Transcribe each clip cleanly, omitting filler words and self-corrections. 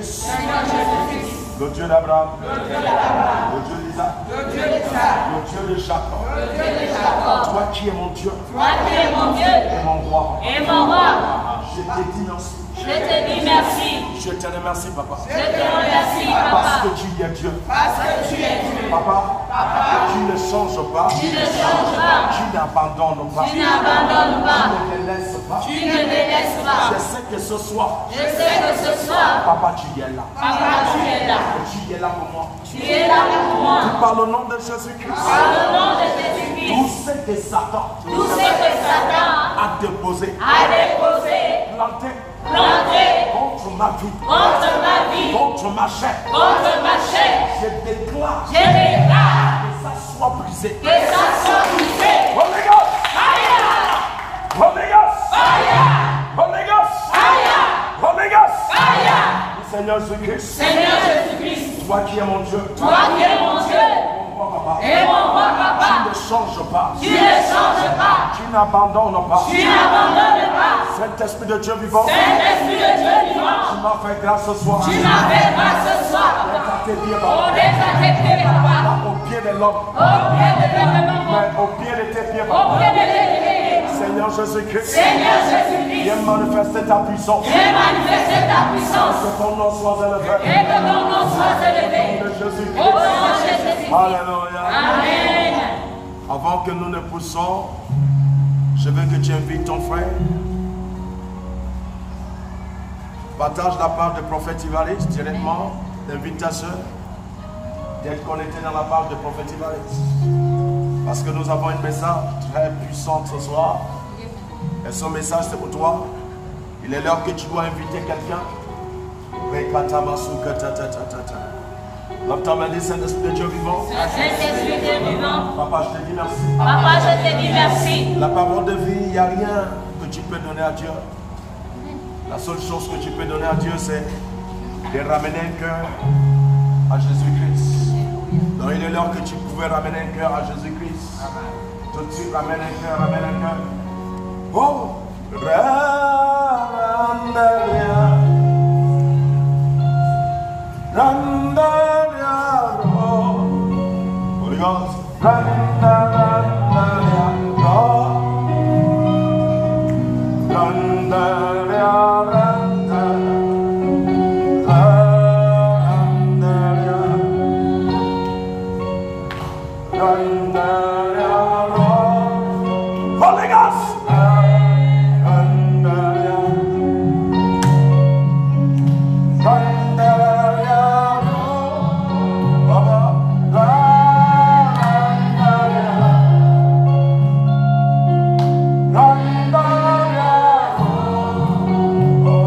Jésus-Christ, le Dieu d'Abraham, le Dieu d'Isaac, le Dieu de Jacob, toi qui es mon Dieu, et mon roi, je te dis merci. Je te dis merci. Je te remercie, papa. Je te remercie, papa. Parce que tu es Dieu. Papa, tu ne changes pas. Tu ne changes pas. Tu n'abandonnes pas. Tu n'abandonnes pas. Tu ne délaisses pas. Tu ne délaisses pas. Je sais que ce soir, papa, tu es là. Papa, tu es là. Tu es là pour moi. Tu es là pour moi. Par le nom de Jésus-Christ. Par le nom de Jésus-Christ. Tout ce que Satan a déposé, planté contre ma vie, contre ma chair, je déclare que ça soit brisé. Holy Ghost! Holy Ghost! Holy Ghost! Holy Ghost! Seigneur Jésus-Christ, toi qui es mon Dieu, et mon roi, papa, tu ne changes pas, tu ne changes pas, tu n'abandonnes pas, Saint-Esprit de Dieu vivant, tu m'as fait grâce ce soir, tu m'as fait grâce ce soir, tes pieds, au pied de l'homme, mais au pied de tes pieds, Seigneur Jésus-Christ, viens manifester ta puissance, que ton nom soit élevé, au nom de Jésus-Christ. Alléluia. Amen. Avant que nous ne poussons, je veux que tu invites ton frère. Partage la part du prophète Ivaris directement. Invite ta soeur d'être connectée dans la part du prophète Ivaris. Parce que nous avons un message très puissant ce soir. Et ce message c'est pour toi. Il est l'heure que tu dois inviter quelqu'un. Lève ta main, dis Saint-Esprit de Dieu vivant. Saint-Esprit de Dieu vivant. Papa, je te dis merci. Papa, je te dis merci. La parole de vie, il n'y a rien que tu peux donner à Dieu. La seule chose que tu peux donner à Dieu, c'est de ramener un cœur à Jésus-Christ. Donc il est l'heure que tu pouvais ramener un cœur à Jésus-Christ. Tout de suite, ramène un cœur, ramène un cœur. Oh! Holy Ghost. Holy Ghost. Oh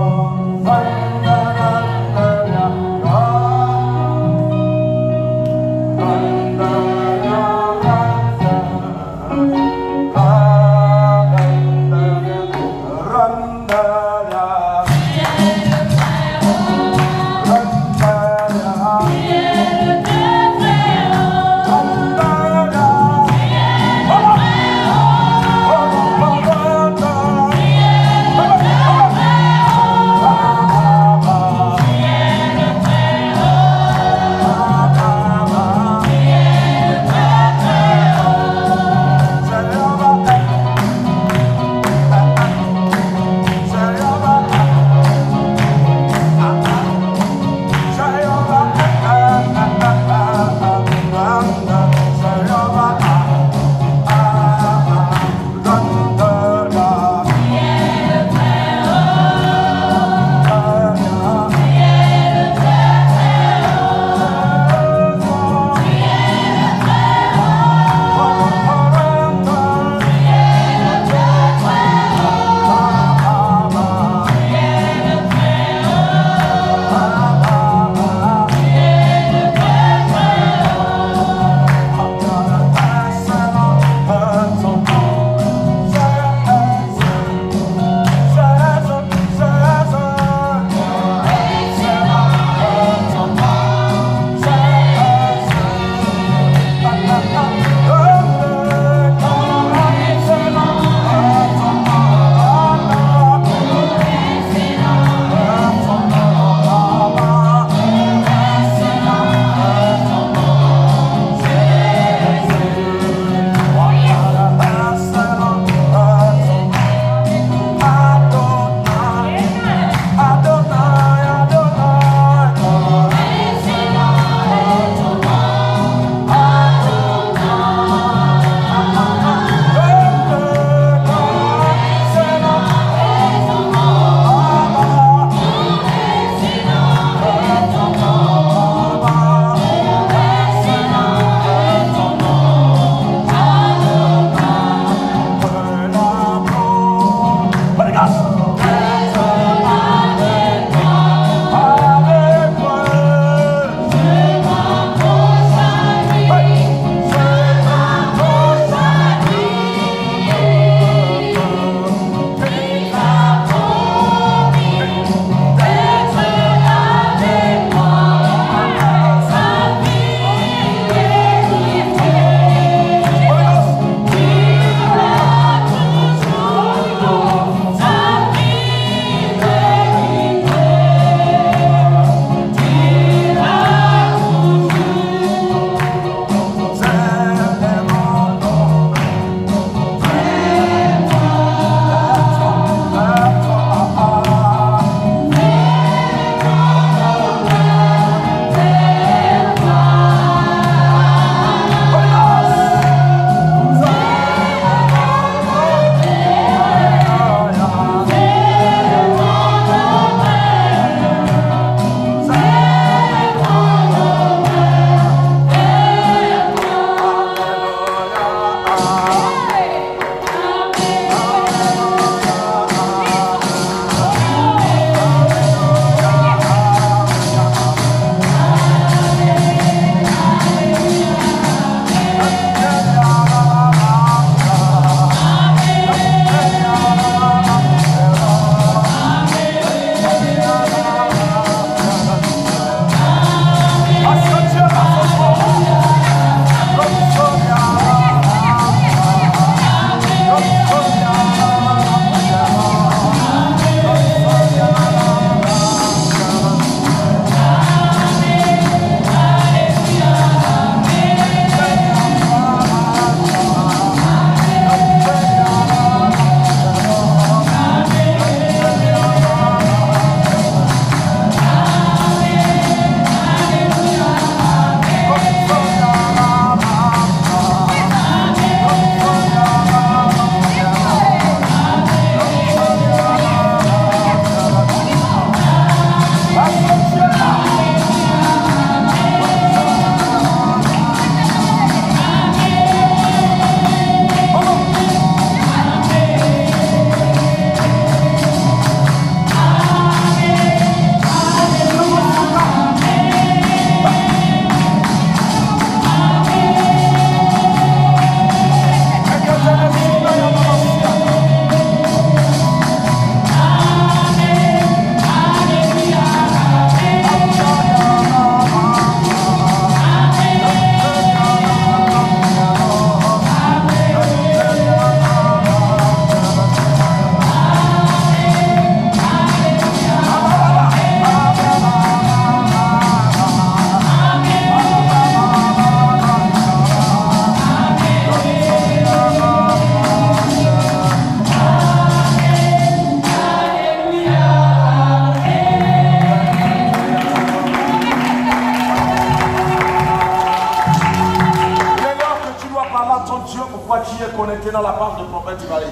dans la page de prophète Isaïe.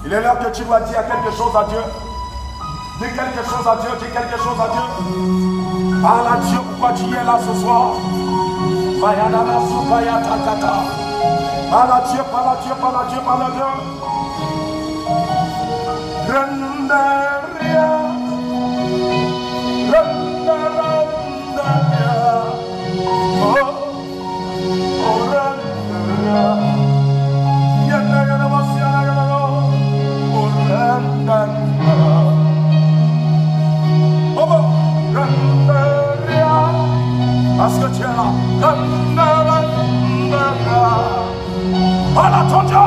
Il est l'heure que tu dois dire quelque chose à Dieu. Dis quelque chose à Dieu, dis quelque chose à Dieu. Parle à Dieu pourquoi tu es là ce soir. Parle à Dieu, parle à Dieu, parle à Dieu, parle à Dieu. Parce que tu es là. Parle à ton Dieu.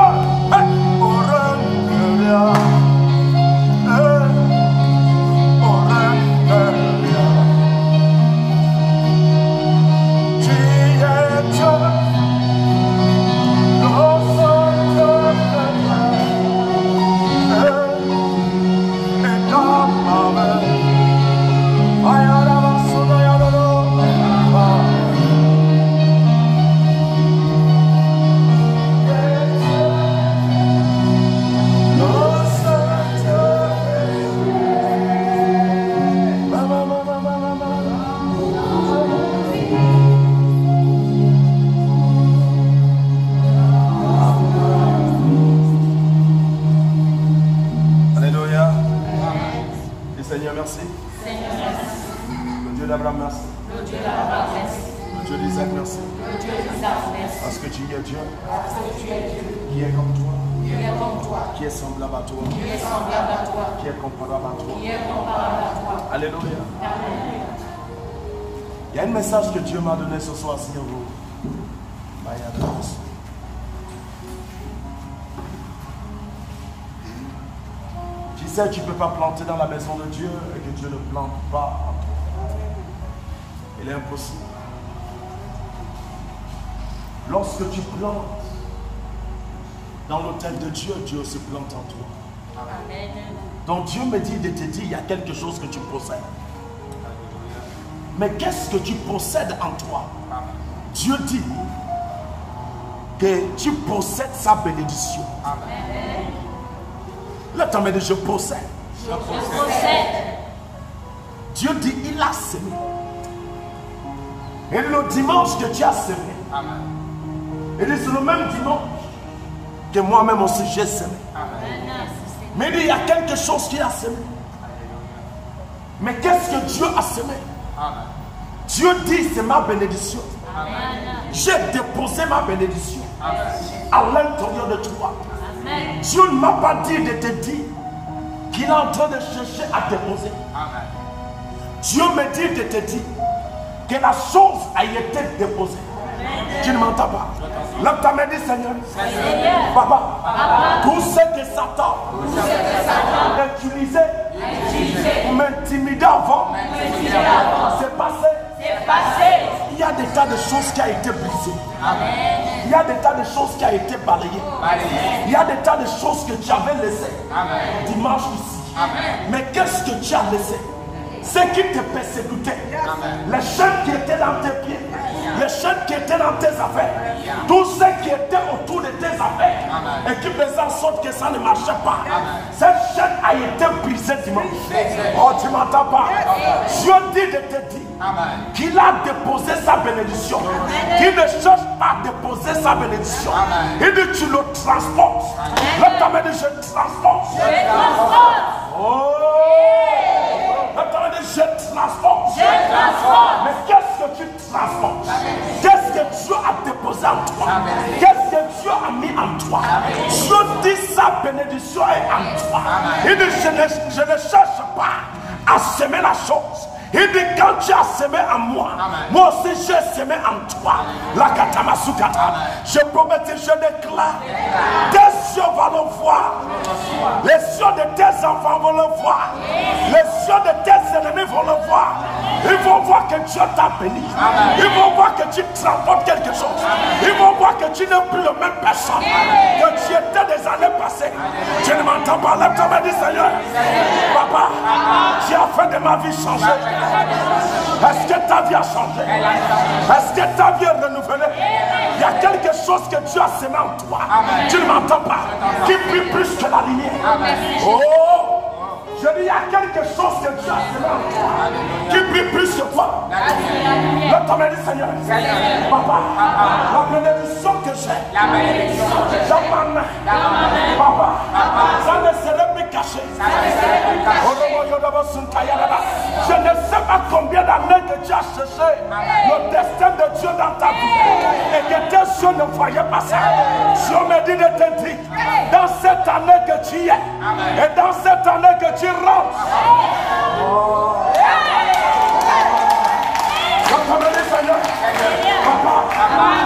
Il y a un message que Dieu m'a donné ce soir sur vous. Tu sais, tu ne peux pas planter dans la maison de Dieu et que Dieu ne plante pas en toi. Il est impossible. Lorsque tu plantes dans l'autel de Dieu, Dieu se plante en toi. Amen. Donc Dieu me dit de te dire, il y a quelque chose que tu possèdes. Mais qu'est-ce que tu possèdes en toi? Dieu dit que tu possèdes sa bénédiction. Amen. Là, tu me dis, je possède. Je possède. Dieu dit, il a semé. Et le dimanche que tu as semé, amen. Il dit, c'est le même dimanche que moi-même aussi j'ai semé. Amen. Mais il dit, il y a quelque chose qui a semé. Mais qu'est-ce que Dieu a semé? Amen. Dieu dit, c'est ma bénédiction. J'ai déposé ma bénédiction. Amen. À l'intérieur de toi. Amen. Dieu ne m'a pas dit de te dire qu'il est en train de chercher à déposer. Amen. Dieu me dit de te dire que la chose a été déposée. Amen. Tu ne m'entends pas? Là, tu m'as dit, Seigneur, Papa, tout ce que Satan a utilisé pour m'intimider avant, c'est passé. Il y a des tas de choses qui ont été brisées. Amen. Il y a des tas de choses qui ont été balayées. Amen. Il y a des tas de choses que tu avais laissées. Amen. Dimanche ici. Amen. Mais qu'est-ce que tu as laissé? Ce qui te persécutait, les chaînes qui étaient dans tes pieds, les chaînes qui étaient dans tes affaires, tout ce qui était autour de tes affaires, et qui faisait en sorte que ça ne marchait pas. Cette chaîne a été brisée dimanche. Oh, tu m'entends pas? Dieu dit de te dire qu'il a déposé sa bénédiction, qu'il ne cherche pas à déposer sa bénédiction. Il dit tu le transportes. Là, tu m'as dit je transporte. Oh! Je transforme. Mais qu'est-ce que tu transformes? Qu'est-ce que Dieu a déposé en toi? Qu'est-ce que Dieu a mis en toi? Dieu dit sa bénédiction est en toi. Il dit je ne cherche pas à semer la chose. Il dit quand tu as semé en moi, moi aussi j'ai semé en toi. La katamasukata. Je promets, je déclare, tes yeux vont le voir. Les yeux de tes enfants vont le voir. Les yeux de tes ennemis vont le voir. Ils vont voir que Dieu t'a béni. Ils vont voir que tu transportes quelque chose. Ils vont voir que tu n'es plus la même personne que tu étais des années passées. Tu ne m'entends pas. Là, tu m'as dit, Seigneur, Papa, tu as fait de ma vie changer. Est-ce que ta vie a changé? Est-ce que ta vie est renouvelée? Il y a quelque chose chose que Dieu a semé en toi, tu ne m'entends pas, qui brille plus que la lumière. Oh, je dis, il y a quelque chose que Dieu a semé en toi, qui brille plus que toi. Le temps dit, Seigneur, papa, la bénédiction que j'ai dans ma main, papa, ça ne serait plus caché. Je ne sais pas combien d'années que tu as cherché le destin de Dieu dans ta vie et que tes yeux ne voyaient pas ça. Dieu me dit de te dire, dans cette année que tu y es et dans cette année que tu rentres, Seigneur, papa,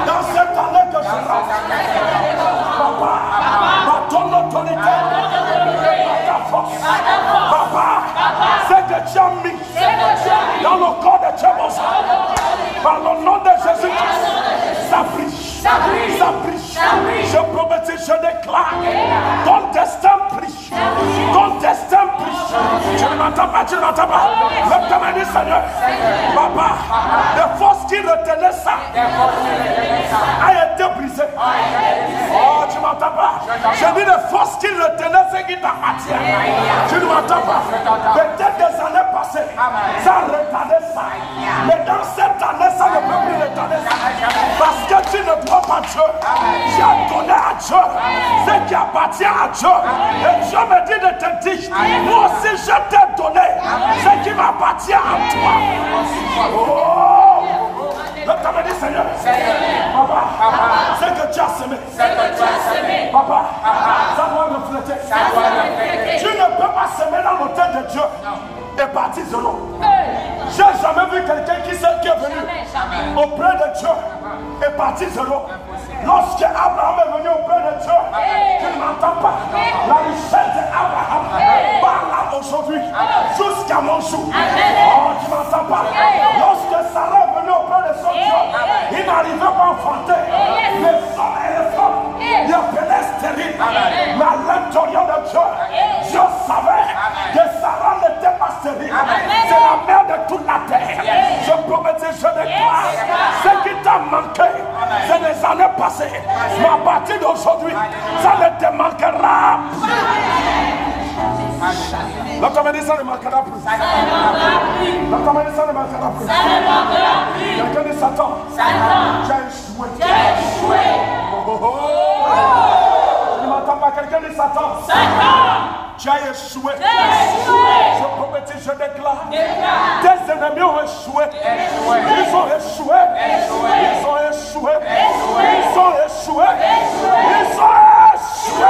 dans cette année que je rentre, papa, par ton autorité, par ta force, papa, c'est que tu as mis dans le corps de Dieu, par le nom de Jésus-Christ, ça brille, ça brille. Je prophétise, je déclare, ton destin brille, ton destin brille. Tu ne m'entends pas, tu ne m'entends pas. Le témoin du Seigneur, papa, les forces qui retenaient ça a été brisée. Oh, tu ne m'entends pas. Je dis les forces qui retenaient ce qui t'appartient. Tu ne m'entends pas. Peut-être des années passées, ça retardait ça. Mais dans cette année, ça ne peut plus retarder ça. Parce que tu ne crois pas Dieu. Tu as donné à Dieu ce qui appartient à Dieu. Et Dieu me dit de te dire, moi aussi je t'ai donné ce qui m'appartient à toi. Oh! Le temps me dit, Seigneur, papa, ce que tu as semé, papa, ça doit refléter. Tu ne peux pas semer dans l'autel de Dieu et partir zéro. J'ai jamais vu quelqu'un qui est venu auprès de Dieu et parti zéro. Lorsque Abraham est venu auprès de Dieu, tu ne m'entends pas. La richesse d'Abraham parle aujourd'hui jusqu'à mon jour. Oh, tu ne m'entends pas. Lorsque Sarah est venue auprès de son Dieu, il n'arrivait pas à enfanter. Les hommes et les femmes, il appelaient stérile. Mais à l'intérieur de Dieu, Dieu savait que Sarah n'était pas stérile. C'est la mère de toute la terre. Je prophétise, je déclare, ce qui t'a manqué, c'est les années passées. Mais à partir d'aujourd'hui, ça ne te manquera plus. L'autre me dit, ça ne manquera plus. L'autre me dit, ça ne manquera plus. Quelqu'un dit, Satan, tu as échoué. Tu ne m'entends pas, quelqu'un dit, Satan, tu as échoué. Je prophétise, je déclare, tes ennemis ont échoué. Ils ont échoué. Ils ont échoué. Ils ont échoué. Ils ont échoué.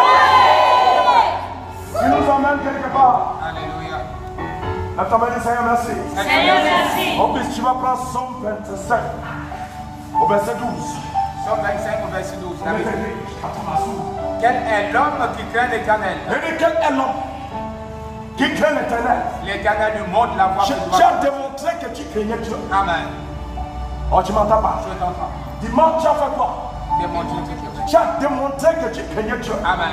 Il nous emmène quelque part. Alléluia. La table dit, Seigneur, merci. Seigneur, merci. En plus, tu vas prendre Somme 25 au verset 12. Somme 25 au verset 12. On est écrit, quel est l'homme qui craint l'Éternel? et quel est l'homme qui craint l'Éternel? L'Éternel lui montre la voie. Tu as démontré que tu craignais Dieu. Amen. Oh, tu m'entends pas? Je t'entends. Dis-moi, tu as fait quoi? Démontrer que tu es. Tu as démontré que tu craignais Dieu. Amen.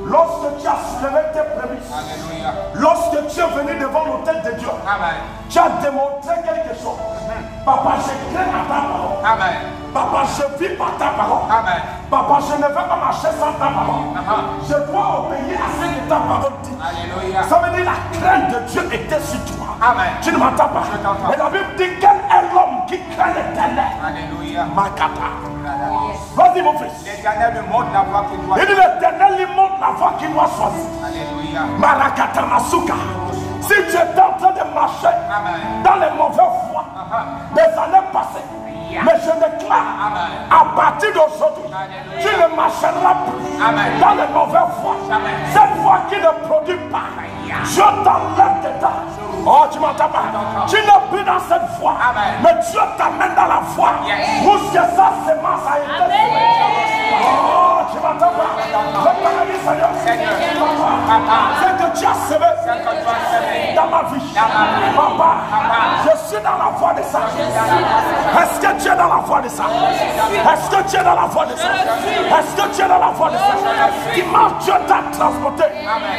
Lorsque tu as soulevé tes prémices, Alléluia. lorsque tu es venu devant l'autel de Dieu, Amen. tu as démontré quelque chose. Papa, je crains à ta parole. Amen. Papa, je vis par ta parole. Amen. Papa, je ne vais pas marcher sans ta parole. Je dois obéir à ce que ta parole dit. Alléluia. Ça veut dire la crainte de Dieu était sur toi. Amen. Tu ne m'entends pas? Je t'entends. Et la Bible dit, quel est l'homme qui craint l'Éternel? Alléluia. Makata. Vas-y mon fils. L'Éternel lui montre la voie qu'il doit. Il dit, l'Éternel lui montre la voie qu'il doit choisir. Alléluia. Marakata Masuka. Si tu es en train de marcher Amen. dans les mauvaises voies des années passées, mais je déclare, à partir d'aujourd'hui, tu ne marcheras plus Amen. dans les mauvaises voies. Amen. Cette voie qui ne produit pas, je t'enlève dedans. Oh, tu m'entends pas? Tu n'es plus dans cette voie, Amen. mais Dieu t'amène dans la voie où sa semence a été semée. Oh, tu m'entends pas? Je te dis, Seigneur, Seigneur. Papa, Papa. c'est que tu as semé. C'est que tu as semé. dans ma vie. Papa, je suis dans la voie de ça. Est-ce que tu es dans la voie de ça? Est-ce que tu es dans la voie de ça? Est-ce que tu es dans la voie de ça? Dimanche, Dieu t'a transporté.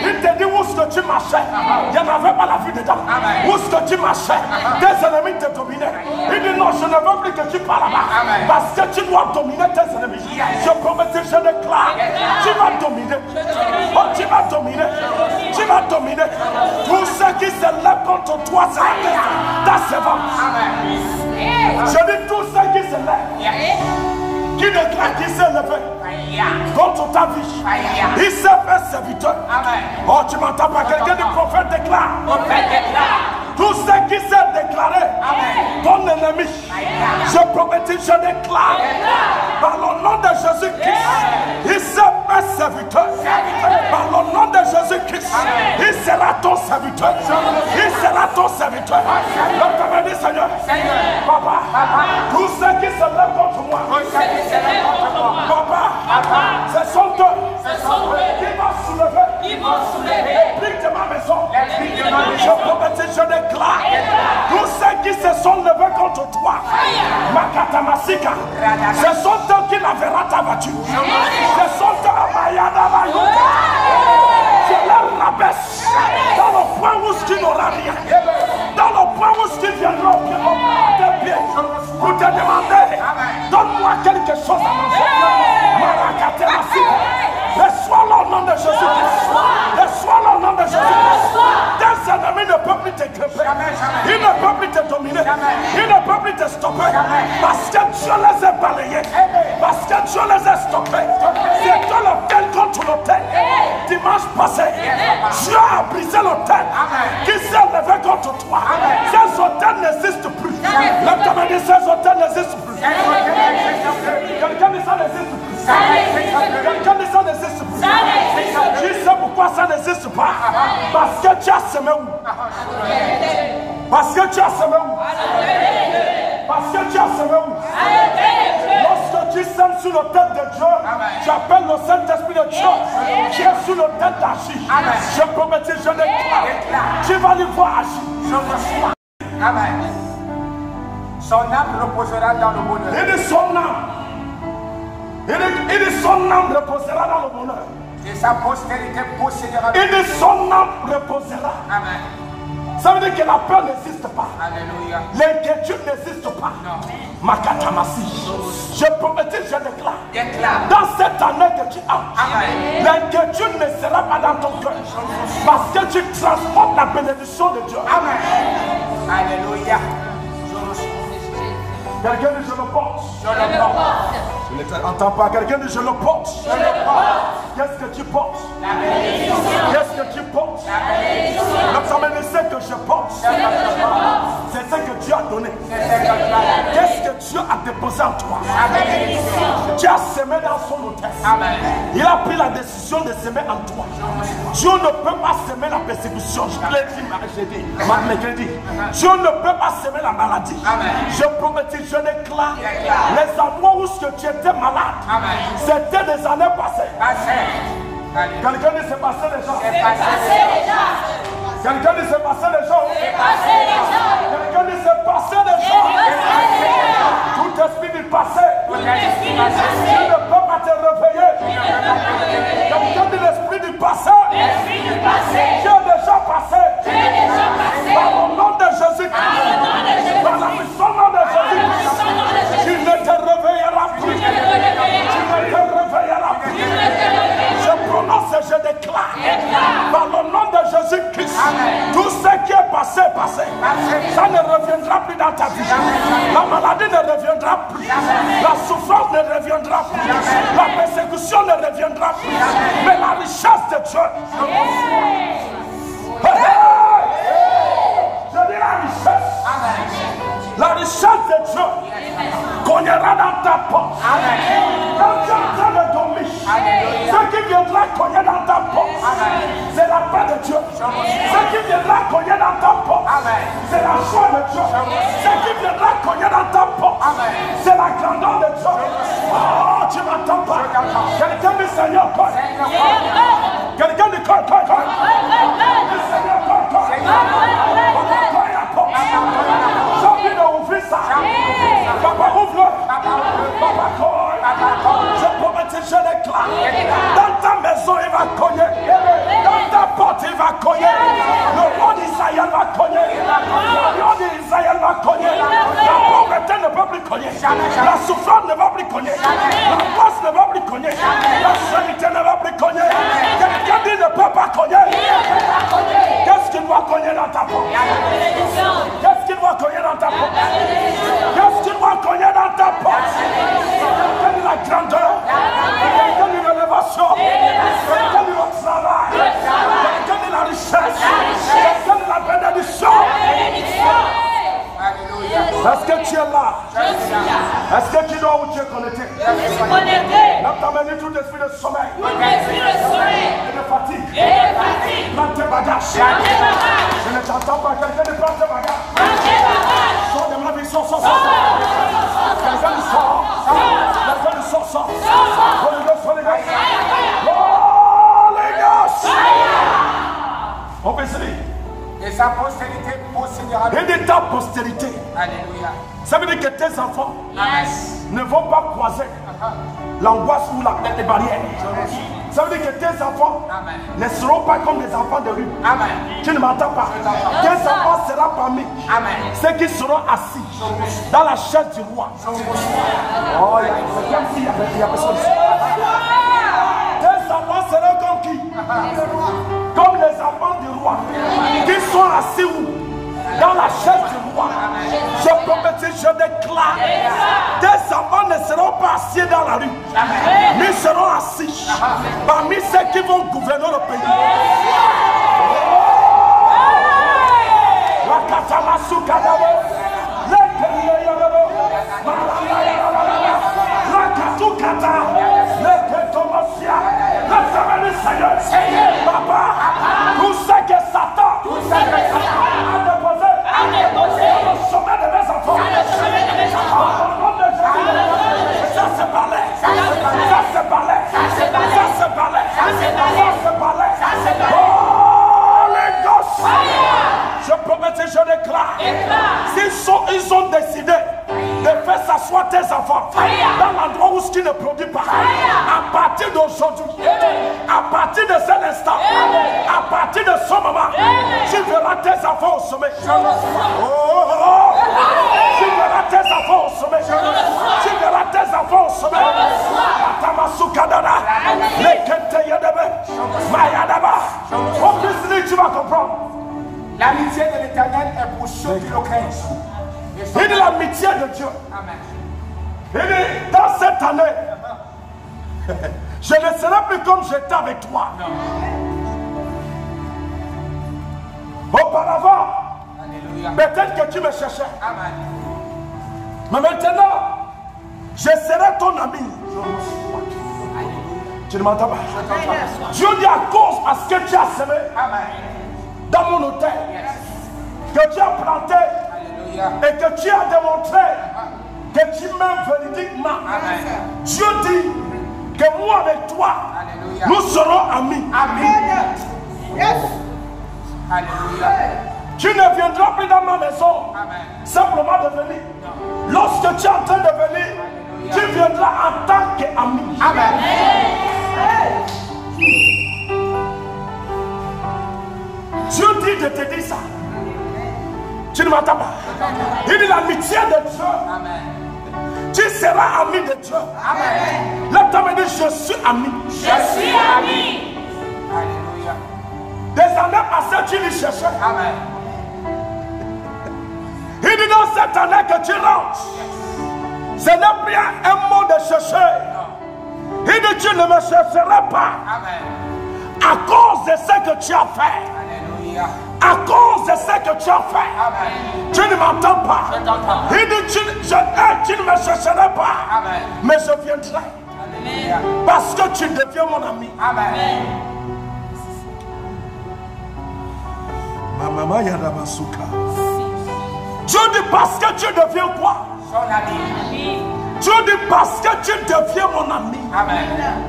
Il te dit où est-ce que tu marchais. Il n'y en avait pas la vie dedans. Où est-ce que tu marchais? Tes ennemis te dominaient. Il dit non, je ne veux plus que tu parles là-bas. Parce que tu dois dominer tes ennemis. Je promets, je déclare. Tu vas dominer. Oh, tu vas dominer. Tu vas dominer. Tous ceux qui se lèvent contre toi, c'est ta servante. Je dis tous ceux qui se lèvent, qui déclarent qu'il s'est levé contre ta vie, il s'est fait serviteur. Oh, tu m'entends pas? Quelqu'un du prophète déclare. Tous ceux qui s'est déclaré ton ennemi, je prophétise, je déclare par le nom de Jésus-Christ, il s'est fait serviteur. Par le nom de Jésus-Christ, il sera ton serviteur. Il sera ton serviteur. Donc, tu dit, Seigneur, Papa, tous ceux qui se lèvent contre moi, Papa, ce sont eux qui vont soulever les briques de ma maison. Je prophétise, je déclare tous ceux qui se sont levés contre toi, Makatamasika, ce sont eux qui la verront ta voiture. Ce sont eux à Mayada Bayuka. Je les rabaisse dans le point où ce qui n'aura rien. Dans le point où ce qui viendra au pied pour te demander, donne-moi quelque chose à manger. Marakatemasika. Reçois-le au nom de Jésus-Christ. Reçois-le au nom de Jésus-Christ. Tes ennemis ne peuvent plus te gripper. Ils ne peuvent plus te dominer. Ils ne peuvent plus te stopper. Parce que Dieu les a balayés. Parce que Dieu les a stoppés. C'est toi l'autel contre l'autel. Dimanche passé, Dieu a brisé l'autel qui s'est levé contre toi. Ces hôtels n'existent plus. L'autel dit ces hôtels n'existent plus. Quelqu'un dit ça n'existe plus. Quelqu'un dit ça n'existe plus. Tu sais pourquoi ça n'existe pas? Parce que tu as semé où? Parce que tu as semé où? Parce que tu as semé où? Lorsque tu sèmes sur le tête de Dieu, tu appelles le Saint-Esprit de Dieu qui est sur le tête d'agir. Je prophétise, je déclare. Tu vas lui voir agir. Je reçois. Amen. Son âme reposera dans le bonheur. Il dit son âme. Il dit son âme reposera dans le bonheur. Et sa postérité possédera. Il dit son âme reposera. Amen. Ça veut dire que la peur n'existe pas. Alléluia. L'inquiétude n'existe pas. Makatamasi. Je prophétise, je déclare. Dans cette année que tu as, l'inquiétude ne sera pas dans ton cœur. Parce que tu transportes la bénédiction de Dieu. Amen. Alléluia. Quelqu'un dit je le porte. Je le porte. Je ne t'entends pas. Quelqu'un dit je le porte. Je le porte. Qu'est-ce que tu portes? La bénédiction. Qu'est-ce que tu portes? La bénédiction. Donc ça ce que je porte. C'est ce que Dieu a donné. Qu'est-ce que Dieu a déposé en toi? La bénédiction. Tu as semé dans son hôtel. Amen. Il a pris la décision de semer en toi. Dieu ne peut pas semer la persécution. Je l'ai dit, mercredi. Dieu ne peut pas semer la maladie. Amen. Je prophétise, je déclare. Les endroits où tu étais malade, c'était des années passées. Quelqu'un dit c'est passé déjà. Quelqu'un dit c'est passé déjà. Quelqu'un dit c'est passé déjà. Tout esprit du passé. Tu ne peux pas te réveiller. Quelqu'un dit l'esprit du passé. Tu es déjà passé. Par le nom de Jésus-Christ. Par la puissance de Jésus-Christ. Tu ne te réveilleras plus. Tu ne te réveilleras plus. Je prononce et je déclare. Par le nom de Jésus-Christ. Tout ce qui est passé, passé. Ça ne reviendra plus dans ta vie. La maladie ne reviendra plus. La souffrance ne reviendra plus. La persécution ne reviendra plus. Mais la richesse de Dieu. Je dis la richesse. La richesse de Dieu cognera dans ta porte. Quand tu es en train de dormir, ce qui viendra cogner dans ta porte, c'est la paix de Dieu. Ce qui viendra cogner dans ta porte, c'est la joie de Dieu. Ce qui viendra cogner dans ta porte, c'est la grandeur de Dieu. Oh, tu m'entends pas? Quelqu'un dit Seigneur, quoi? Quelqu'un dit quoi? Seigneur, quoi? là. Dans ta maison, il va cogner. Dans ta porte, il va cogner. Le roi d'Israël va cogner. Le roi d'Israël va cogner. La pauvreté ne peut plus cogner. La souffrance ne va plus cogner. L'angoisse ne va plus cogner. La charité ne va plus cogner. Quelqu'un dit ne peut pas cogner. Qu'est-ce qu'il doit cogner dans ta porte? Qu'est-ce qu'il doit cogner dans ta porte? Qu'est-ce qu'il doit cogner dans ta porte? Quelle est la grandeur? Quelle est l'élévation? Quel est le travail? Quelle est la richesse? Quelle est la bénédiction? Est-ce que tu es là? Est-ce que tu dois où tu es connecté? Lève ta main, dis tout l'esprit de sommeil et de fatigue. Prends tes bagages. Je ne t'entends pas. Quelqu'un de prendre tes bagages. Sors de ma vie, sors. Quelqu'un de sort. Quelqu'un de sort. Holy Ghost. On peut se dire. Et sa postérité possédera. Et de ta postérité. Alléluia. Ça veut dire que tes enfants ne vont pas croiser l'angoisse ou les barrières. Ça veut dire que tes enfants ne seront pas comme des enfants de rue. Amen. Tu ne m'entends pas. Tes enfants seront parmi ceux qui seront assis dans la chaise du roi. Oh, il y a personne. Tes enfants seront comme qui? Comme les enfants du roi qui sont assis où? Dans la chaise du roi. Je prophétise, je déclare. Tes enfants ne seront pas assis dans la rue, mais ils seront assis parmi ceux qui vont gouverner le pays. Papa, tout ce que Satan a déposé au sommet de mes enfants, ça se parlait. Oh les gosses, je prophétise, je déclare, ils ont décidé de faire s'asseoir tes enfants dans l'endroit où ce qui ne produit pas. À partir d'aujourd'hui, à partir de cet instant, à partir de ce moment, tu verras tes enfants au sommet. Tu verras tes enfants au sommet. Tu verras tes enfants au sommet. Tu vas comprendre. L'amitié de l'Éternel est pour ceux qui le craignent. Et de l'amitié de Dieu. Amen. Et dans cette année, je ne serai plus comme j'étais avec toi. Auparavant, peut-être que tu me cherchais. Amen. Mais maintenant, je serai ton ami. Tu ne m'entends pas? Dieu dit à cause à ce que tu as semé dans mon hôtel, que tu as planté et que tu as démontré que tu m'aimes véridiquement. Dieu dit que moi avec toi, nous serons amis. Amen. Yes. Alléluia. Tu ne viendras plus dans ma maison simplement de venir. Lorsque tu es en train de venir, tu viendras en tant qu'ami. Amen. Dieu dit de te dire ça. Tu ne m'entends pas? Il dit l'amitié de Dieu. Amen. Tu seras ami de Dieu. Amen. Là, tu me dit je suis ami. Je suis ami. Alléluia. Des années passées, tu lui cherchais. Amen. Il dit dans cette année que tu rentres, ce n'est plus un mot de chercher. Il dit tu ne me chercheras pas. Amen. À cause de ce que tu as fait. Alléluia. À cause de ce que tu as fait. Amen. Tu ne m'entends pas. Je t'entends. Il dit tu ne me chercheras pas. Amen. Mais je viendrai. Alléluia. Parce que tu deviens mon ami. Amen. Ma maman Yadabasuka. Dieu dit parce que tu deviens quoi? Son ami. Dieu dit parce que tu deviens mon ami. Amen.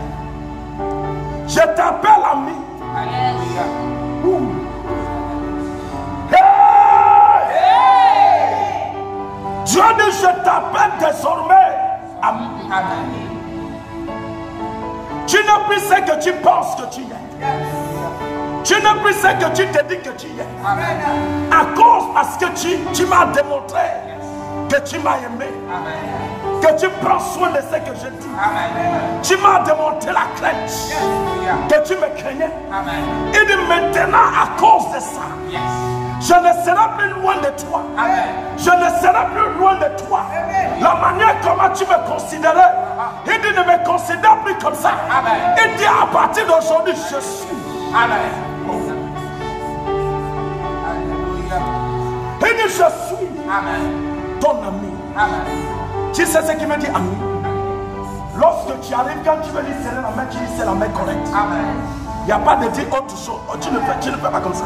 Je t'appelle ami. Alléluia. Hey! Dieu dit je t'appelle désormais ami. Amen. Tu ce que tu penses que tu es. Tu n'es plus ce que tu te dis que tu es. À cause parce que tu m'as démontré que tu m'as aimé. Que tu prends soin de ce que je dis. Tu m'as démontré la crainte. Que tu me craignais. Et de maintenant, à cause de ça, je ne serai plus loin de toi. Je ne serai plus loin de toi. La manière comment tu me considérais, il dit ne me considère plus comme ça. Il dit à partir d'aujourd'hui, je suis. Il dit je suis ton ami. Tu sais ce qu'il me dit, ami? Lorsque tu arrives, quand tu veux lui serrer la main, tu dis c'est la main correcte. Il n'y a pas de dire autre chose. Oh, tu ne fais pas comme ça.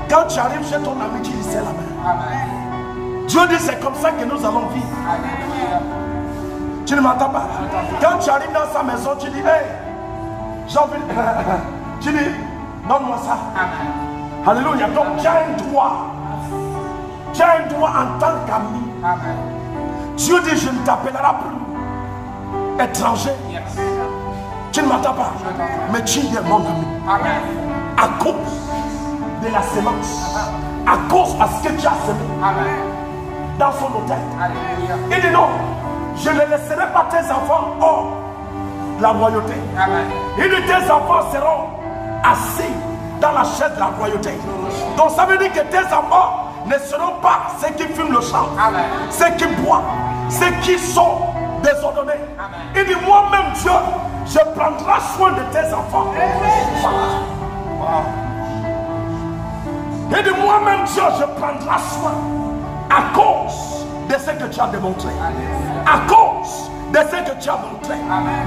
Quand tu arrives chez ton ami, tu lui serres la main. Dieu dit c'est comme ça que nous allons vivre. Tu ne m'entends pas? Quand tu arrives dans sa maison, tu dis hey, j'ai envie. Tu dis donne-moi ça. Alléluia. Donc tu as un droit. Tu as un droit en tant qu'ami. Dieu dit je ne t'appellerai plus étranger. Tu ne m'entends pas? Mais tu es mon ami. À cause de la sémence. À cause parce que tu as semé dans son hôtel. Il dit non, je ne laisserai pas tes enfants hors la royauté. Il dit tes enfants seront assis dans la chaise de la royauté. Donc ça veut dire que tes enfants ne seront pas ceux qui fument le champ, ceux qui boivent, ceux qui sont désordonnés. Il dit moi-même Dieu, je prendrai soin de tes enfants. Il dit moi-même Dieu, je prendrai soin à cause de ce que tu as démontré. À cause de ce que tu as montré.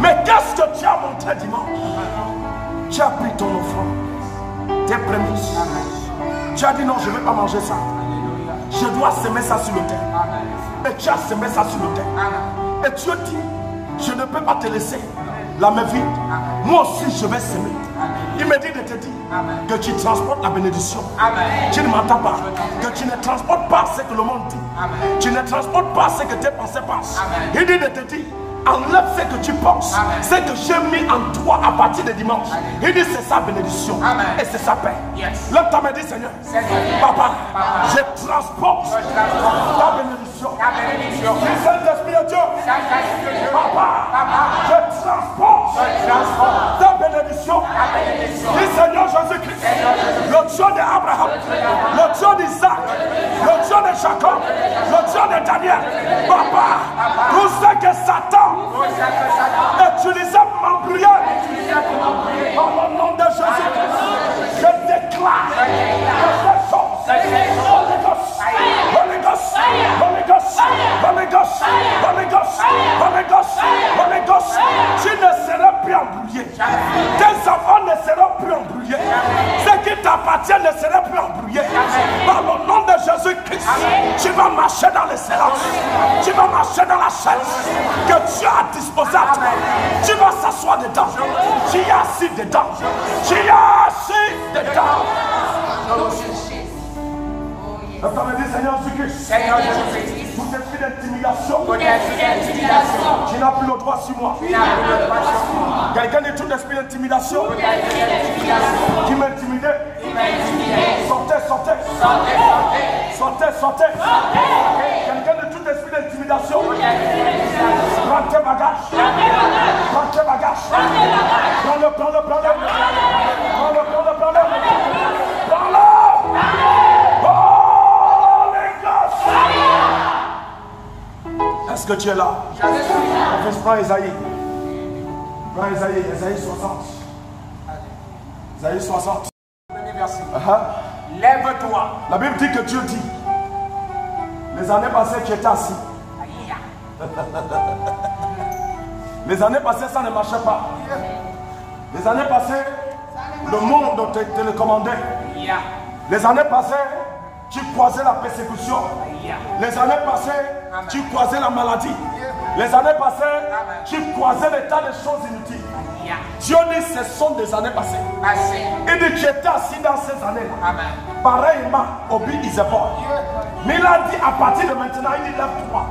Mais qu'est-ce que tu as montré dimanche? Tu as pris ton offrande, tes prémices. Tu as dit non, je ne vais pas manger ça. Je dois semer ça sur le terre. Et tu as semé ça sur le terre. Et Dieu dit, je ne peux pas te laisser la main vide. Moi aussi je vais semer. Il me dit de te dire que tu transportes la bénédiction. Tu ne m'entends pas. Que tu ne transportes pas ce que le monde dit. Tu ne transportes pas ce que tes pensées pensent. Il dit de te dire, enlève ce que tu penses. Ce que j'ai mis en toi à partir de dimanche. Il dit c'est sa bénédiction. Et c'est sa paix. Lève ta main, dis Seigneur. Papa, je transporte ta bénédiction. Dis Saint-Esprit de Dieu. Papa, je transporte ta bénédiction. Dis Seigneur Jésus-Christ, le Dieu d'Abraham, le Dieu d'Isaac, le Dieu de Jacob, le Dieu de Daniel. Papa, tout ce que Satan utilisait pour m'embrouiller, dans le nom de Jésus, je déclare que ces choses, Holy Ghost, Holy Ghost, Holy Ghost, Holy Ghost, Holy Ghost, Holy Ghost, tu ne seras plus embrouillé. Tes enfants ne seront plus embrouillés. Ce qui t'appartient ne sera plus embrouillé. Par le nom de Jésus-Christ, tu vas marcher dans les séances. Tu vas marcher dans la chaise que Dieu a disposée à toi. Tu vas s'asseoir dedans. Tu es assis dedans. Tu es assis dedans. Notre me dit Seigneur Jésus-Christ, tout esprit d'intimidation, tu n'as plus le droit sur moi. Quelqu'un dit tout esprit d'intimidation qui m'intimidait, sortez, sortez, sortez, sortez. Quelqu'un dit tout esprit d'intimidation, prends tes bagages, prends tes bagages, prends-le, prends-le, prends-le, prends-le, prends-le, prends-le, prends-le. Est-ce que tu es là? Prends Esaïe. Prends Esaïe, Esaïe 60. Esaïe 60. Premier verset. Lève-toi. La Bible dit que Dieu dit, les années passées tu étais assis. Les années passées ça ne marchait pas. Les années passées, le monde te télécommandait. Les années passées, tu croisais la persécution. Les années passées, tu croisais la maladie. Les années passées, tu croisais des tas de choses inutiles. Dieu dit ce sont des années passées. Il dit tu étais assis dans ces années-là. Pareillement, Obi Isabor. Mais il a dit à partir de maintenant, il dit lève-toi.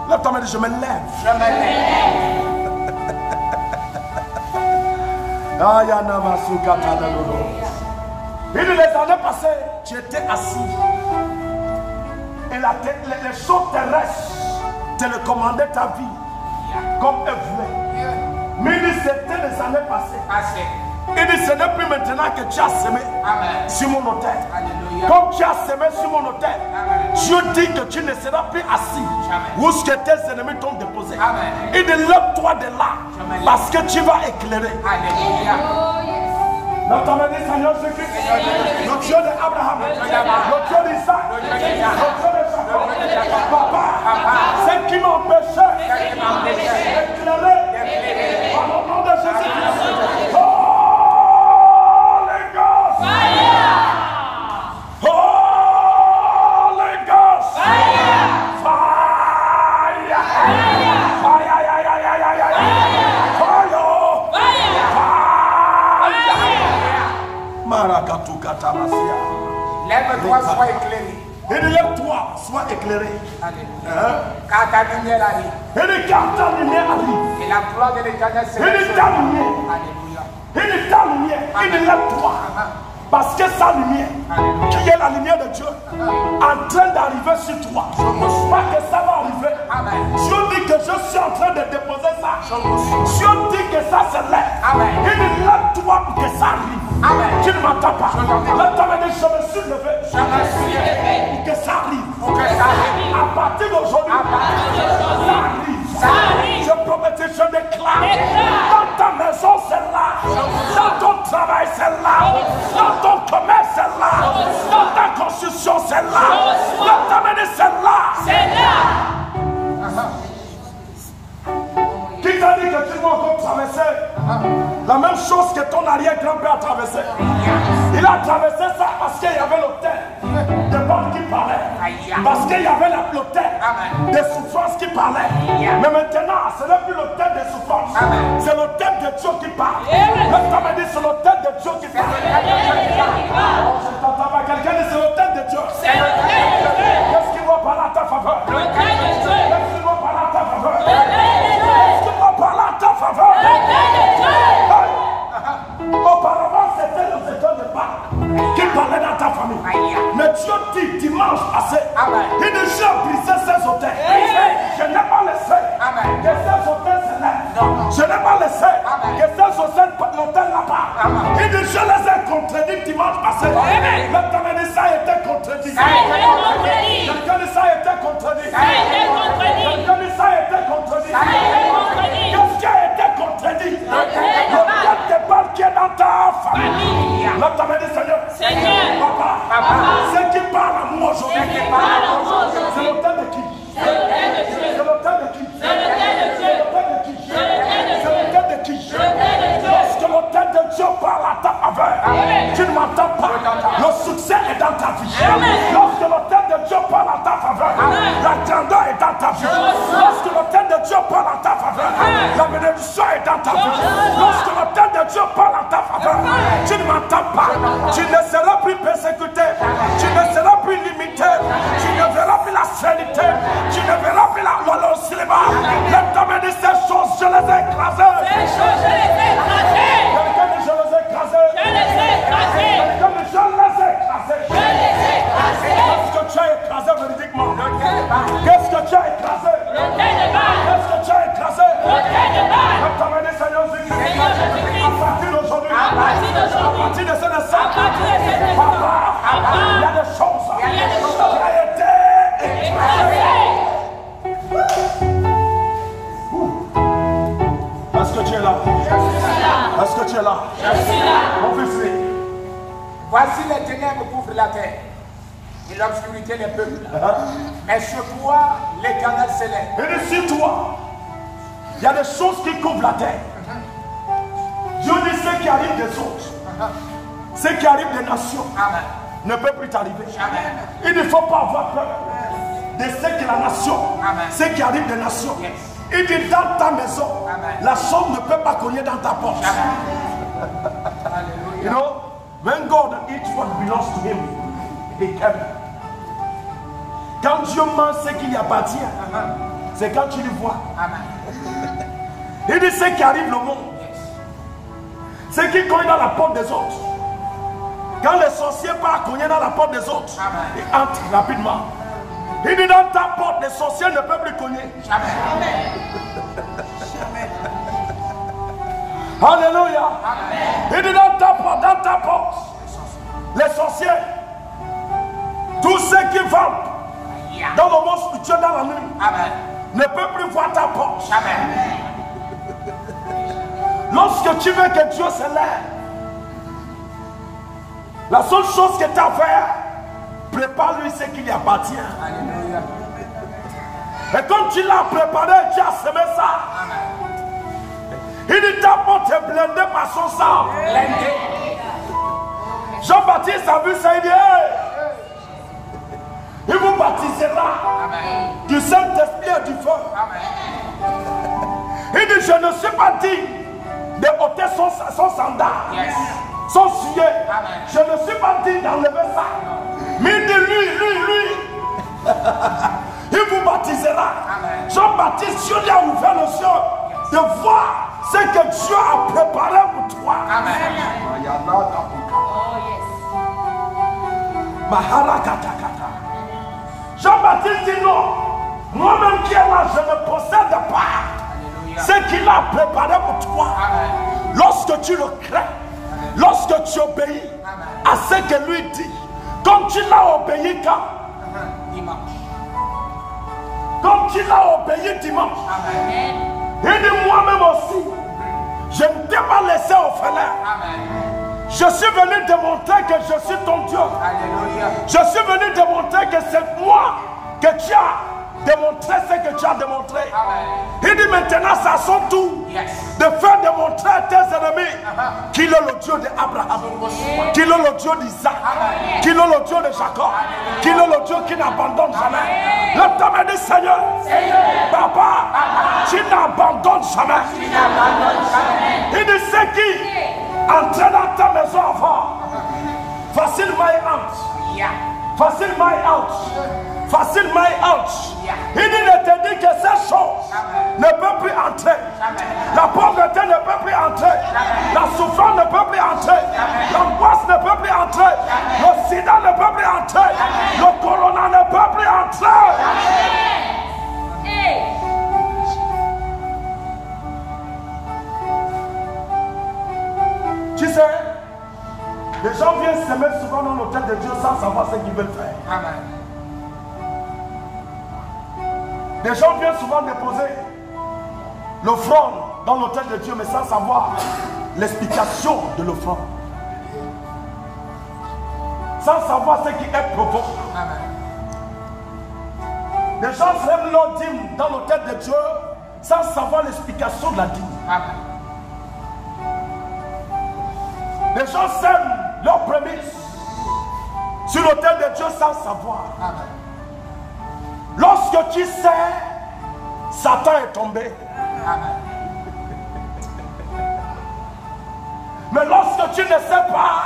Lève-toi, mais je me lève. Je me lève. Il dit les années passées, tu étais assis. Et les choses terrestres télécommandaient ta vie comme elles voulaient. Mais il dit c'était les années passées. Il dit ce n'est plus maintenant que tu as semé sur mon autel. Comme tu as semé sur mon autel, Dieu dit que tu ne seras plus assis où ce que tes ennemis t'ont déposé. Il dit lève-toi de là parce que tu vas éclairer. Notre main dit Seigneur Jésus-Christ, le Dieu d'Abraham, le Dieu d'Isaac, le Dieu de Jacob, Papa, c'est qui m'empêchait d'éclairer par le nom de Jésus-Christ. Holy Ghost! Fire! Holy Ghost! Fire! Fire! Lève-toi, sois éclairé. Et lève-toi, sois éclairé. Car ta lumière arrive. Et car ta lumière arrive. Et la gloire de l'Éternel se Et ta lumière. Alléluia. Et ta lumière. Et lève-toi. Parce que sa lumière, qui est la lumière de Dieu, en train d'arriver sur toi. Pas que ça va arriver. Dieu dit que je suis en train de déposer ça. Dieu dit que ça se lève. Il dit lève-toi pour que ça arrive. Tu ne m'entends pas. Lève-toi et dis je me suis levé. Pour que ça arrive. À partir d'aujourd'hui, ça arrive. Je promets, je déclare. Dans ta maison, c'est là. Dans ton travail, c'est là. Dans ton commerce, c'est là. Dans ta construction, c'est là. Dans ta maison, c'est là. C'est là. Qui t'a dit que tu dois encore traverser la même chose que ton arrière-grand-père a traversé? Il a traversé ça parce qu'il y avait l'autel de mort qui parlait. Parce qu'il y avait l'autel de souffrance qui parlait. Mais maintenant, ce n'est plus l'autel de souffrance. C'est l'autel de Dieu qui parle. Maintenant, on dit c'est l'autel de Dieu qui parle. Je t'entends pas. Quelqu'un dit c'est l'autel de Dieu. Qu'est-ce qu'il va parler à ta faveur? Qu'est-ce qu'il va parler à ta faveur? Qu'est-ce qu'il va parler à ta faveur? Auparavant, c'était le secteur de Pâques qui parlait dans ta famille. Mais Dieu dit dimanche passé, il dit j'ai brisé ces hôtels. Je n'ai pas laissé que ces hôtels se lèvent. Je n'ai pas laissé que ces hôtels là-bas. Il dit je les ai contredits dimanche passé. Maintenant, il dit ça a été contredit. Quelqu'un dit ça a été contredit. Quelqu'un dit ça a été contredit. Qu'est-ce qui a été contredit? L'hôtel de Pâques qui est dans ta famille. Là, tu m'as dit Seigneur, Papa, ce qui parle à moi aujourd'hui, c'est l'hôtel de qui? C'est l'hôtel de qui? C'est l'hôtel de qui? C'est l'hôtel de qui? Lorsque l'hôtel de Dieu parle à ta faveur, tu ne m'entends pas. Le succès est dans ta vie. Lorsque l'hôtel de Dieu parle à ta faveur, la grandeur est dans ta vie. Lorsque l'hôtel de Dieu parle à ta faveur, la bénédiction est dans ta vie. Lorsque l'hôtel de Dieu parle à ta faveur, tu ne m'entends pas. Tu ne seras plus persécuté. Tu ne seras plus limité. Tu ne verras plus la sérénité. Tu ne verras plus le cinéma. L'examen de ces choses, je les ai écrasées. Ces choses, je les ai écrasées. Quelqu'un dit je les ai écrasées. Je les ai écrasées. Quelqu'un dit je les ai écrasées. Je les ai écrasées. Qu'est-ce que tu as écrasé véridiquement? Qu'est-ce que tu as écrasé? L'autel de Baal. Qu'est-ce que tu as écrasé? L'autel de Baal. L'examen de Seigneur Jésus-Christ. À partir d'aujourd'hui. À partir d'aujourd'hui. À partir de ce instant. À partir de cet instant. Papa, il y a des choses. Il y a des choses. Qui a été Écrasées. Est-ce que tu es là? Est-ce que tu es là? Je suis là. Mon fils, Voici les ténèbres couvrent la terre et l'obscurité des peuples. Mais sur toi, l'Éternel s'élève. et sur toi, il y a des choses qui couvrent la terre. Dieu dit ce qui arrive des autres, ce qui arrive des nations, Amen. ne peut plus t'arriver. Amen. Il ne faut pas avoir peur de ce que la nation, Amen. ce qui arrive des nations. Yes. Il dit dans ta maison, Amen. la chose ne peut pas cogner dans ta poche. You know, when God eats what belongs to him, he can. Quand Dieu mange ce qui lui appartient, c'est quand tu le vois. Amen. Il dit ce qui arrive le monde, Ceux qui cognent dans la porte des autres. Quand les sorciers partent cogner dans la porte des autres, ils entrent rapidement. Il dit dans ta porte, les sorciers ne peuvent plus cogner. Jamais. Alléluia. Il dit dans ta porte, les sorciers, tous ceux qui vendent dans le monde spirituel dans la nuit, ne peuvent plus voir ta porte. Jamais. Lorsque tu veux que Dieu se lève, la seule chose que tu as à faire, prépare-lui ce qui lui appartient. Alléluia. Et comme tu l'as préparé, tu as semé ça. Il dit ta porte est blindée par son sang. Jean-Baptiste a vu ça, il dit hey, il vous baptisera du Saint-Esprit et du feu. Il dit je ne suis pas digne de ôter son sandal, son sujet. Je ne suis pas digne d'enlever ça. Mais il dit lui, il vous baptisera. Jean-Baptiste, Dieu lui a ouvert le ciel de voir ce que Dieu a préparé pour toi. Jean-Baptiste dit non. Moi-même qui est là, je ne possède pas ce qu'il a préparé pour toi. Lorsque tu le crains, lorsque tu obéis à ce que lui dit, comme tu l'as obéi quand Dimanche. Comme tu l'as obéi dimanche. Il dit moi-même aussi, je ne t'ai pas laissé orphelin. Je suis venu démontrer que je suis ton Dieu. Alléluia. Je suis venu démontrer que c'est moi que tu as démontré ce que tu as démontré. Il dit maintenant c'est à son tour de faire démontrer à tes ennemis qu'il est le Dieu d'Abraham, qu'il est le Dieu d'Isaac, qu'il est le Dieu de Jacob, qu'il est le Dieu qui n'abandonne jamais. L'homme me dit Seigneur, Papa, tu n'abandonnes jamais. Il dit c'est qui entre dans ta maison avant. Facile my out. Facile my out. Facile my out. Il dit ne te dit que ces choses ne peuvent plus entrer. La pauvreté ne peut plus entrer. La souffrance ne peut plus entrer. L'angoisse ne peut plus entrer. Le sida ne peut plus entrer. Le corona ne peut plus entrer. Tu sais, les gens viennent se mettre souvent dans l'hôtel de Dieu sans savoir ce qu'ils veulent faire. Amen. Les gens viennent souvent déposer l'offrande dans l'hôtel de Dieu, mais sans savoir l'explication de l'offrande. Sans savoir ce qui est profond. Les gens sèment leur dîme dans l'hôtel de Dieu sans savoir l'explication de la dîme. Les gens sèment leurs prémices sur l'autel de Dieu sans savoir. Lorsque tu sais, Satan est tombé. Mais lorsque tu ne sais pas,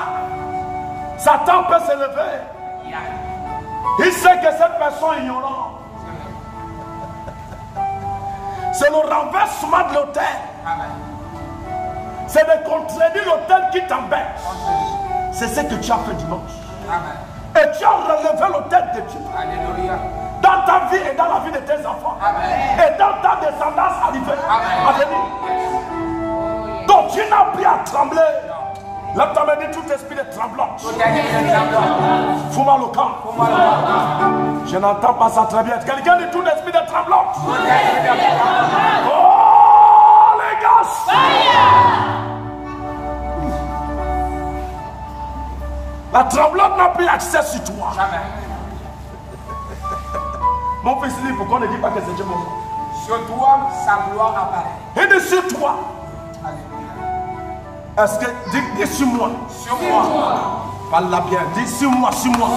Satan peut se lever. Il sait que cette personne est ignorante. C'est le renversement de l'autel. C'est de contredire l'autel qui t'embête. C'est ce que tu as fait dimanche. Et tu as relevé l'autel de Dieu. Alléluia. Dans ta vie et dans la vie de tes enfants. Et dans ta descendance arrivée. À venir. Donc tu n'as plus à trembler. Là, tu m'as dit tout esprit de tremblance. Fous-moi le camp. Je n'entends pas ça très bien. Quelqu'un dit tout esprit de tremblance. Oh, les gars. La tremblante n'a plus accès sur toi. Jamais. Mon fils, pourquoi on ne dit pas que c'est Dieu mon nom? Sur toi, sa gloire apparaît. Et de sur toi. Alléluia. Est-ce que dis sur moi? Sur moi. Parle-la bien. Dis sur moi, sur moi.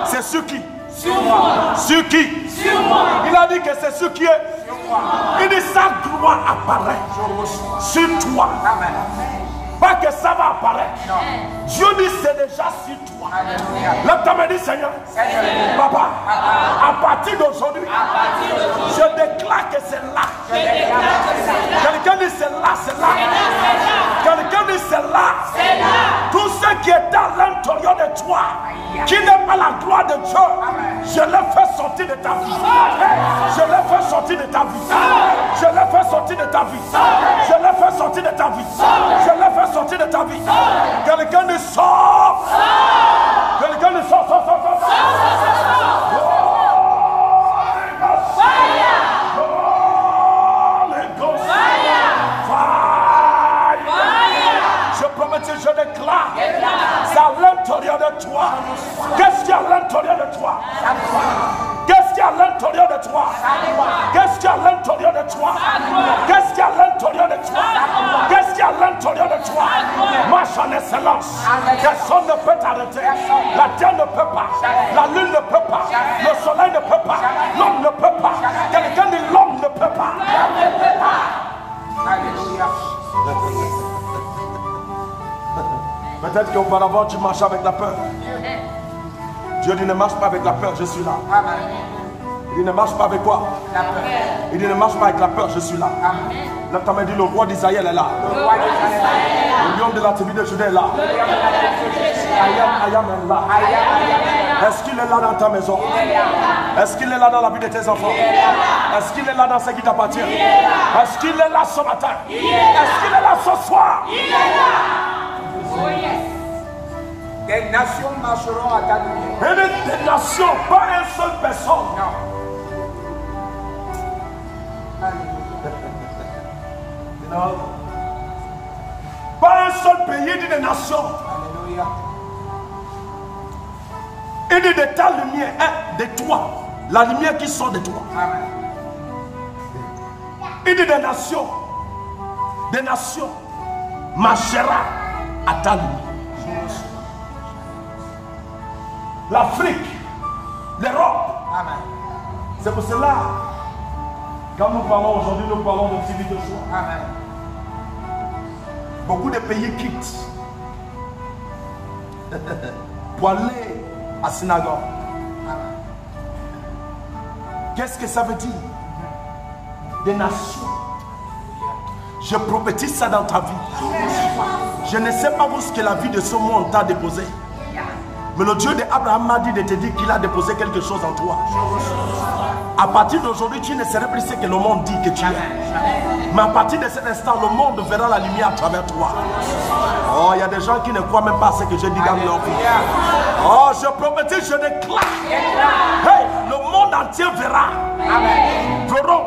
C'est sur qui? Sur moi. Sur qui? Sur moi. Il a dit que c'est sur qui est. Sur moi. Il dit sa gloire apparaît Je reçois. sur toi. Amen. Pas que ça va apparaître. Non. Dieu dit c'est déjà sur toi. Alléluia. Là, tu m'as dit Seigneur, Seigneur. Papa, à partir d'aujourd'hui, je déclare que c'est là. Quelqu'un dit c'est là, c'est là. Quelqu'un dit c'est là. Tout ce qui est à l'intérieur de toi, qui n'est pas la gloire de Dieu, je l'ai fait sortir de ta vie. Je l'ai fait sortir de ta vie. Je l'ai fait sortir de ta vie. Je l'ai fait sortir de ta vie. Je l'ai fait sortir de ta vie. Quelqu'un dit sort. Quelqu'un dit sort, sort, sort, sort. Je déclare, c'est à l'intérieur de toi. Qu'est-ce qu'il y a à l'intérieur de toi? Qu'est-ce qu'il y a à l'intérieur de toi? Qu'est-ce qu'il y a à l'intérieur de toi? Qu'est-ce qu'il y a à l'intérieur de toi? Qu'est-ce qu'il y a à l'intérieur de toi? Marche en excellence. Personne ne peut t'arrêter. La terre ne peut pas. La lune ne peut pas. Le soleil ne peut pas. L'homme ne peut pas. Quelqu'un dit l'homme ne peut pas. Alléluia. Peut-être qu'auparavant tu marchais avec la peur. Dieu dit ne marche pas avec la peur, je suis là. Il dit ne marche pas avec quoi? La peur. Il dit ne marche pas avec la peur, je suis là. Là tu m'as dit le roi d'Israël est là. Le lion de la tribu de Juda est là. Ayam est là. Est-ce qu'il est là dans ta maison? Est-ce qu'il est là dans la vie de tes enfants? Est-ce qu'il est là dans ce qui t'appartient? Est-ce qu'il est là ce matin? Est-ce qu'il est là ce soir? Oh yes. Des nations marcheront à ta lumière. Et des nations, pas une seule personne. Non. Alléluia. Pas un seul pays, dit des nations. Alléluia. Et dit de ta lumière, de toi, la lumière qui sort de toi. Amen. Et dit des nations marchera à ta lumière. L'Afrique, l'Europe. Amen. C'est pour cela, quand nous parlons aujourd'hui, nous parlons de vie de joie. Amen. Beaucoup de pays quittent pour aller à synagogue. Amen. Qu'est-ce que ça veut dire? Des nations. Je prophétise ça dans ta vie. Je ne sais pas où ce que la vie de ce monde t'a déposé. Mais le Dieu d'Abraham m'a dit de te dire qu'il a déposé quelque chose en toi. À partir d'aujourd'hui, tu ne serais plus ce que le monde dit que tu es. Mais à partir de cet instant, le monde verra la lumière à travers toi. Oh, il y a des gens qui ne croient même pas à ce que je dis dans leur vie. Oh, je prophétise, je déclare. Hey, le monde entier verra. Verront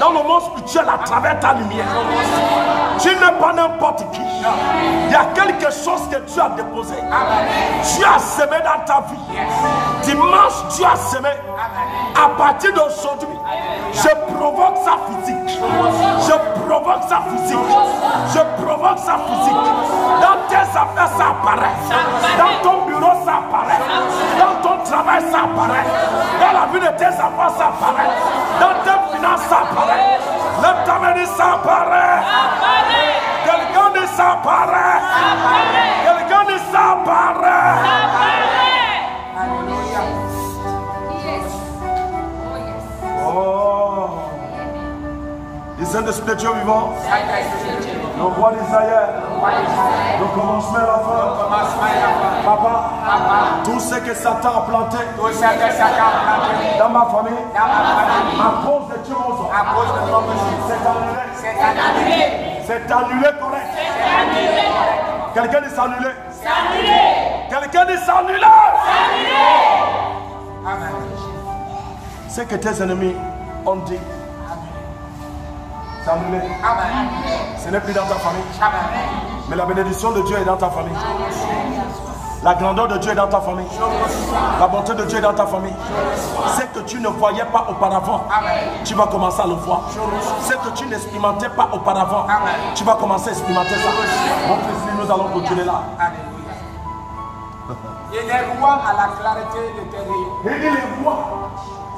dans le monde spirituel à travers ta lumière. Tu n'es pas n'importe qui. Il y a quelque chose que Dieu a déposé. Dieu a semé dans ta vie. Dimanche, Dieu a semé. À partir d'aujourd'hui, je provoque sa physique. Je provoque sa physique. Je provoque sa physique. Dans tes affaires, ça apparaît. Dans ton bureau, ça apparaît. Dans ton travail, ça apparaît. Dans la vie de tes enfants, ça apparaît. Dans tes finances, ça apparaît. Lève ta main, dit ça apparaît. Quelqu'un dit ça apparaît. Quelqu'un dit ça apparaît. Alléluia. Oh. Les saints d'esprit de Dieu vivant. Le roi d'Israël. Le commencement et la fin. Papa, tout ce que Satan a planté dans ma famille, à cause de Dieu, c'est annulé. C'est annulé correct. Quelqu'un dit s'annuler. Quelqu'un dit s'annuler. Amen. Ce que tes ennemis ont dit, c'est annulé. Amen. Ce n'est plus dans ta famille. Amen. Mais la bénédiction de Dieu est dans ta famille. La grandeur de Dieu est dans ta famille. La bonté de Dieu est dans ta famille. Ce que tu ne voyais pas auparavant, tu vas commencer à le voir. Ce que tu n'expérimentais pas auparavant, tu vas commencer à expérimenter ça. Mon fils, nous allons continuer là. Alléluia. Et les rois à la clarté de tes rayons. Il dit les rois,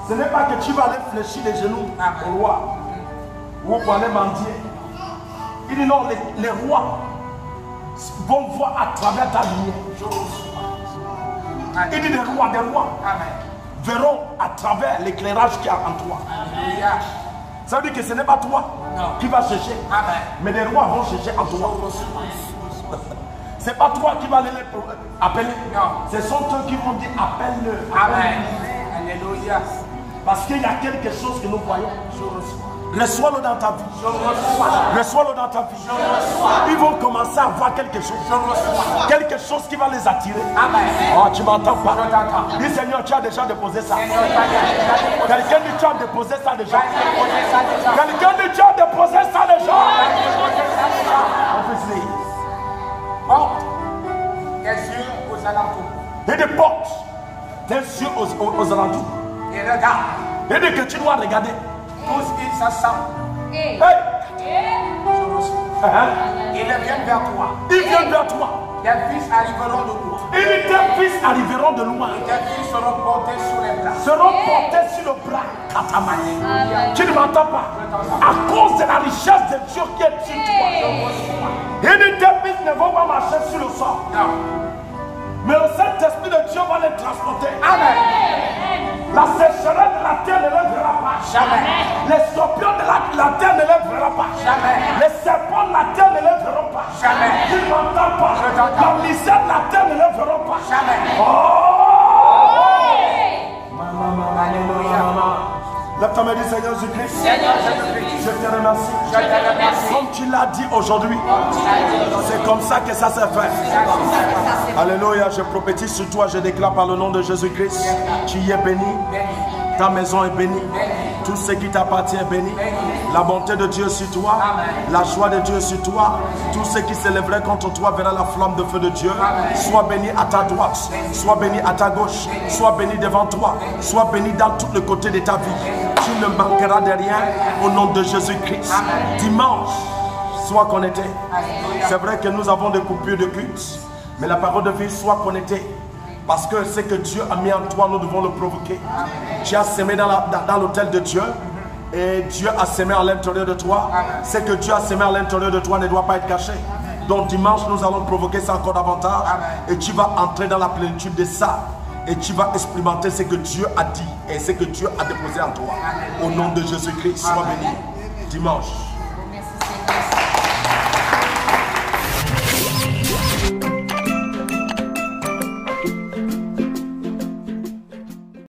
ce n'est pas que tu vas aller fléchir les genoux au roi ou pour aller mendier. Il dit non, les rois vont voir à travers ta lumière. Il dit les rois verront à travers l'éclairage qu'il y a en toi. Alléluia. Ça veut dire que ce n'est pas toi qui vas chercher, mais les rois vont chercher en toi. Ce n'est pas toi qui vas les appeler. Ce sont eux qui vont dire appelle-le. Amen. Alléluia. Parce qu'il y a quelque chose que nous voyons. Reçois-le dans ta vie. Reçois-le dans ta vie. Ils vont commencer à voir quelque chose. Quelque chose qui va les attirer. Oh, tu m'entends pas? Dis Seigneur, tu as déjà déposé ça. Quelqu'un dit tu as déposé ça déjà. Quelqu'un dit tu as déposé ça déjà. Porte tes yeux aux alentours. Et des portes tes yeux aux alentours. Et regarde. Et dit que tu dois regarder. Tous ils s'assemblent. Hey. Ils viennent vers toi. Ils viennent vers toi. Tes fils arriveront de loin. Et tes fils arriveront de loin. Et tes fils seront portés sur les bras. Seront portés sur le bras. Katamani. Tu ne m'entends pas? À cause de la richesse de Dieu qui est sur toi. Et tes fils ne vont pas marcher sur le sol. Non. Mais le Saint-Esprit de Dieu va les transporter. Amen. La sécheresse de la terre ne les verra pas. Jamais. Les scorpions de la terre ne les verra pas. Jamais. Les serpents de la terre ne les verront pas. Jamais. Tu ne m'entends pas? Je t'entends. La misère de la terre ne les verront pas. Jamais. Lève ta main, dis Seigneur Jésus-Christ. Seigneur Jésus-Christ. Je te remercie. Je te remercie. Comme tu l'as dit aujourd'hui, c'est comme ça que ça s'est fait. Alléluia, je prophétise sur toi, je déclare par le nom de Jésus-Christ, tu y es béni, ta maison est bénie, tout ce qui t'appartient est béni, la bonté de Dieu sur toi, la joie de Dieu sur toi, tout ce qui s'élèverait contre toi verra la flamme de feu de Dieu. Sois béni à ta droite, sois béni à ta gauche, sois béni devant toi, sois béni dans tous les côtés de ta vie. Tu ne manqueras de rien au nom de Jésus-Christ. Dimanche, sois connecté. C'est vrai que nous avons des coupures de culte, mais la parole de vie, sois connecté. Parce que ce que Dieu a mis en toi, nous devons le provoquer. Tu as semé dans l'autel de Dieu et Dieu a semé à l'intérieur de toi. Ce que Dieu a semé à l'intérieur de toi ne doit pas être caché. Donc dimanche, nous allons provoquer ça encore davantage et tu vas entrer dans la plénitude de ça. Et tu vas expérimenter ce que Dieu a dit et ce que Dieu a déposé en toi. Au nom de Jésus-Christ, sois béni. Dimanche. Merci Seigneur.